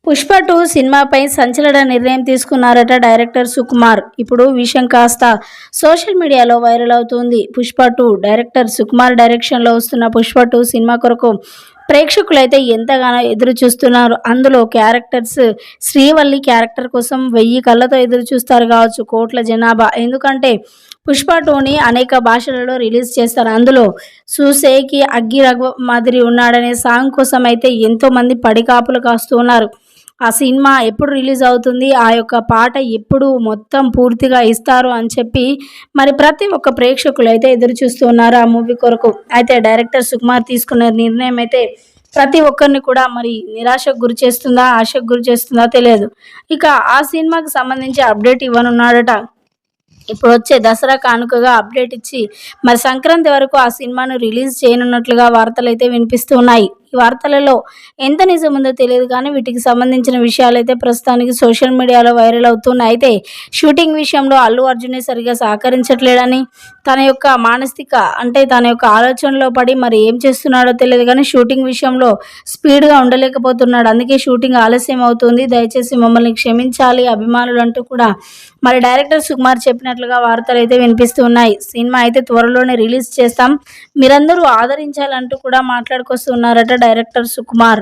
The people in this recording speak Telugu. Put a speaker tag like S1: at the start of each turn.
S1: పుష్ప 2 సినిమాపై సంచలన నిర్ణయం తీసుకున్నారట డైరెక్టర్ సుకుమార్. ఇప్పుడు విషయం కాస్త సోషల్ మీడియాలో వైరల్ అవుతుంది. పుష్ప 2 డైరెక్టర్ సుకుమార్ డైరెక్షన్లో వస్తున్న పుష్ప 2 సినిమా కొరకు ప్రేక్షకులైతే ఎంతగానో ఎదురు చూస్తున్నారు. అందులో క్యారెక్టర్స్ శ్రీవల్లి క్యారెక్టర్ కోసం 1000 కళ్ళతో ఎదురు చూస్తారు కావచ్చు కోట్ల జనాభా. ఎందుకంటే పుష్ప 2ని అనేక భాషలలో రిలీజ్ చేస్తారు. అందులో చూసేకి అగ్గి రఘు మాదిరి ఉన్నాడనే సాంగ్ కోసం అయితే ఎంతోమంది పడికాపులు కాస్తూ ఉన్నారు. ఆ సినిమా ఎప్పుడు రిలీజ్ అవుతుంది, ఆ యొక్క పాట ఎప్పుడు మొత్తం పూర్తిగా ఇస్తారు అని చెప్పి మరి ప్రతి ఒక్క ప్రేక్షకులు అయితే ఎదురు చూస్తూ ఉన్నారు ఆ మూవీ కొరకు. అయితే డైరెక్టర్ సుకుమార్ తీసుకున్న నిర్ణయం అయితే ప్రతి ఒక్కరిని కూడా మరి నిరాశకు గురి చేస్తుందా, ఆశకు గురి చేస్తుందా తెలియదు. ఇక ఆ సినిమాకి సంబంధించి అప్డేట్ ఇవ్వనున్నాడట. ఇప్పుడు వచ్చే దసరా కానుకగా అప్డేట్ ఇచ్చి మరి సంక్రాంతి వరకు ఆ సినిమాను రిలీజ్ చేయనున్నట్లుగా వార్తలు అయితే వినిపిస్తూ ఉన్నాయి. ఈ వార్తలలో ఎంత నిజం ఉందో తెలియదు కానీ వీటికి సంబంధించిన విషయాలు అయితే ప్రస్తుతానికి సోషల్ మీడియాలో వైరల్ అవుతున్నాయి. అయితే షూటింగ్ విషయంలో అల్లు అర్జునే సరిగా సహకరించట్లేడని, తన యొక్క మానసిక అంటే తన యొక్క ఆలోచనలో పడి మరి ఏం చేస్తున్నాడో తెలియదు కానీ షూటింగ్ విషయంలో స్పీడ్గా ఉండలేకపోతున్నాడు. అందుకే షూటింగ్ ఆలస్యం అవుతుంది, దయచేసి మమ్మల్ని క్షమించాలి అభిమానులు అంటూ కూడా మరి డైరెక్టర్ సుకుమార్ చెప్పినట్లుగా వార్తలు అయితే వినిపిస్తూ ఉన్నాయి. సినిమా అయితే త్వరలోనే రిలీజ్ చేస్తాం, మీరందరూ ఆదరించాలంటూ కూడా మాట్లాడుకొస్తున్నారట డైరెక్టర్ సుకుమార్.